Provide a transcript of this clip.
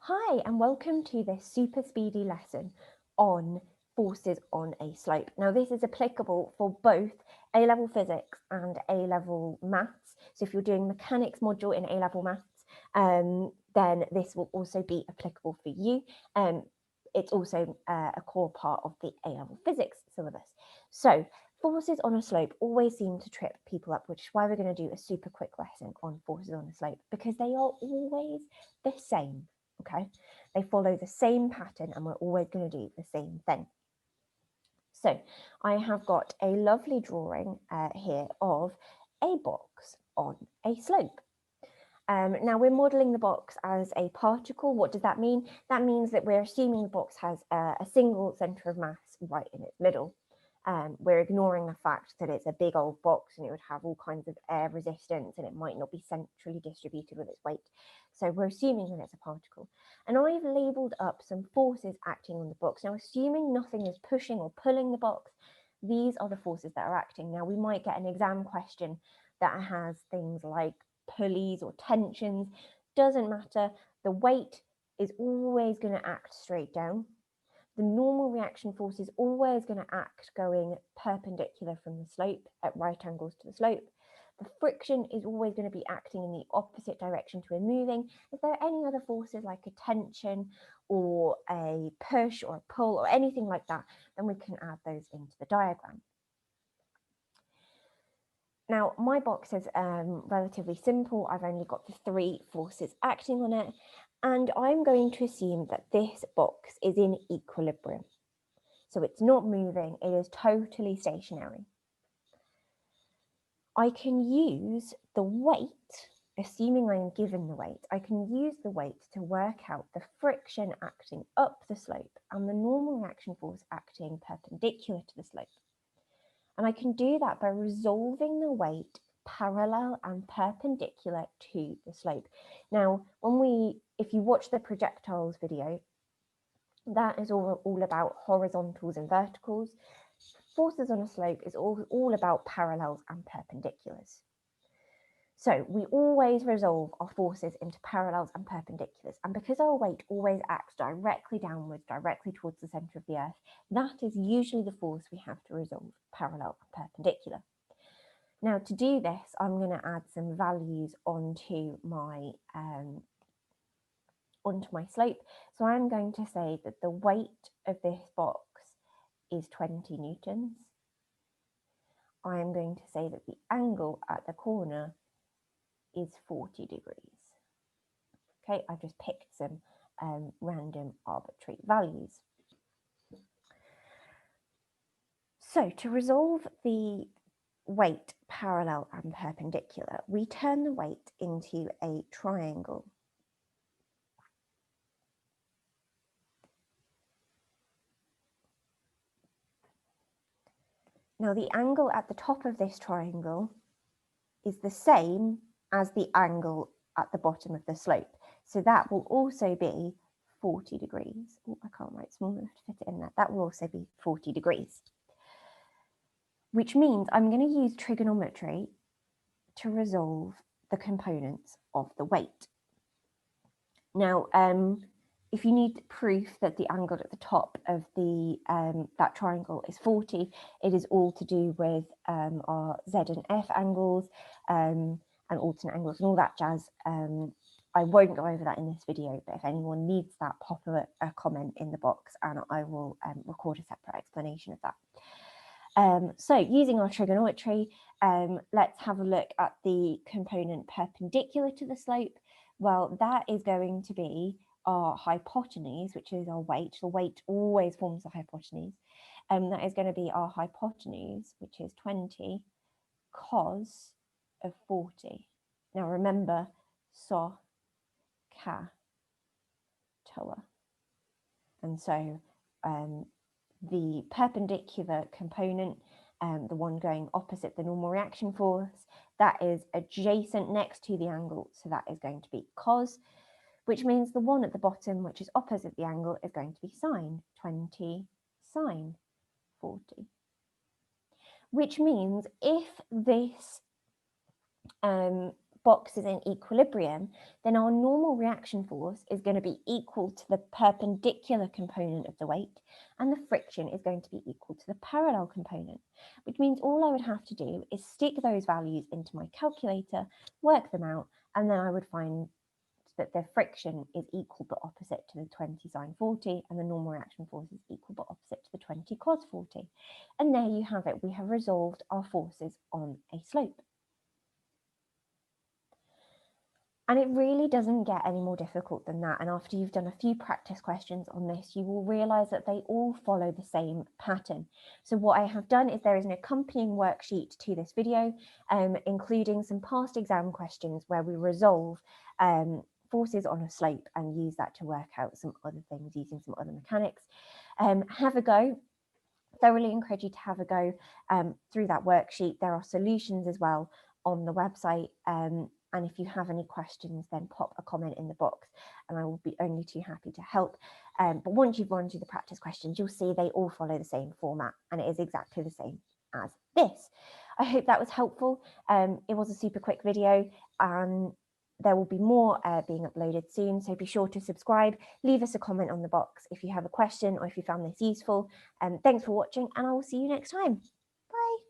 Hi, and welcome to this super speedy lesson on forces on a slope. Now, this is applicable for both A-level physics and A-level maths. So if you're doing mechanics module in A-level maths, then this will also be applicable for you. It's also a core part of the A-level physics syllabus. So forces on a slope always seem to trip people up, which is why we're going to do a super quick lesson on forces on a slope, because they are always the same. Okay, they follow the same pattern and we're always going to do the same thing. So I have got a lovely drawing here of a box on a slope. Now we're modelling the box as a particle. What does that mean? That means that we're assuming the box has a single centre of mass right in its middle. We're ignoring the fact that it's a big old box and it would have all kinds of air resistance and it might not be centrally distributed with its weight. So we're assuming that it's a particle. And I've labelled up some forces acting on the box. Now, assuming nothing is pushing or pulling the box, these are the forces that are acting. Now, we might get an exam question that has things like pulleys or tensions. Doesn't matter. The weight is always going to act straight down. The normal reaction force is always going to act going perpendicular from the slope at right angles to the slope. The friction is always going to be acting in the opposite direction to a moving. If there are any other forces like a tension or a push or a pull or anything like that, then we can add those into the diagram. Now, my box is relatively simple. I've only got the 3 forces acting on it, and I'm going to assume that this box is in equilibrium. So it's not moving, it is totally stationary. I can use the weight, assuming I am given the weight, I can use the weight to work out the friction acting up the slope and the normal reaction force acting perpendicular to the slope. And I can do that by resolving the weight parallel and perpendicular to the slope. Now, if you watch the projectiles video, that is all about horizontals and verticals. Forces on a slope is all about parallels and perpendiculars. So we always resolve our forces into parallels and perpendiculars. And because our weight always acts directly downwards, directly towards the centre of the earth, that is usually the force we have to resolve, parallel and perpendicular. Now, to do this, I'm going to add some values onto my slope. So I'm going to say that the weight of this box is 20 newtons. I am going to say that the angle at the corner is 40 degrees. Okay, I've just picked some random arbitrary values. So to resolve the weight parallel and perpendicular, we turn the weight into a triangle. Now the angle at the top of this triangle is the same as the angle at the bottom of the slope. So that will also be 40 degrees. Oh, I can't write small enough to fit it in there. That will also be 40 degrees. Which means I'm going to use trigonometry to resolve the components of the weight. Now, if you need proof that the angle at the top of the that triangle is 40, it is all to do with our Z and F angles and alternate angles and all that jazz. I won't go over that in this video, but if anyone needs that, pop a comment in the box and I will record a separate explanation of that. So using our trigonometry, let's have a look at the component perpendicular to the slope. Well, that is going to be our hypotenuse, which is our weight. The weight always forms the hypotenuse. That is going to be our hypotenuse, which is 20 cos of 40. Now remember, so, ca, toa. And so the perpendicular component, the one going opposite the normal reaction force, that is adjacent next to the angle. So that is going to be cos, which means the one at the bottom, which is opposite the angle, is going to be sine, 20 sine 40. Which means if this box is in equilibrium, then our normal reaction force is going to be equal to the perpendicular component of the weight, and the friction is going to be equal to the parallel component, which means all I would have to do is stick those values into my calculator, work them out, and then I would find that the friction is equal but opposite to the 20 sine 40, and the normal reaction force is equal but opposite to the 20 cos 40. And there you have it. We have resolved our forces on a slope. And it really doesn't get any more difficult than that. And after you've done a few practice questions on this, you will realise that they all follow the same pattern. So what I have done is there is an accompanying worksheet to this video, including some past exam questions where we resolve forces on a slope and use that to work out some other things using some other mechanics. Have a go. Thoroughly encourage you to have a go through that worksheet. There are solutions as well on the website. And if you have any questions, then pop a comment in the box and I will be only too happy to help. But once you've run through the practice questions, you'll see they all follow the same format and it is exactly the same as this. I hope that was helpful. It was a super quick video and there will be more being uploaded soon, so be sure to subscribe. Leave us a comment on the box if you have a question or if you found this useful. Thanks for watching and I will see you next time. Bye.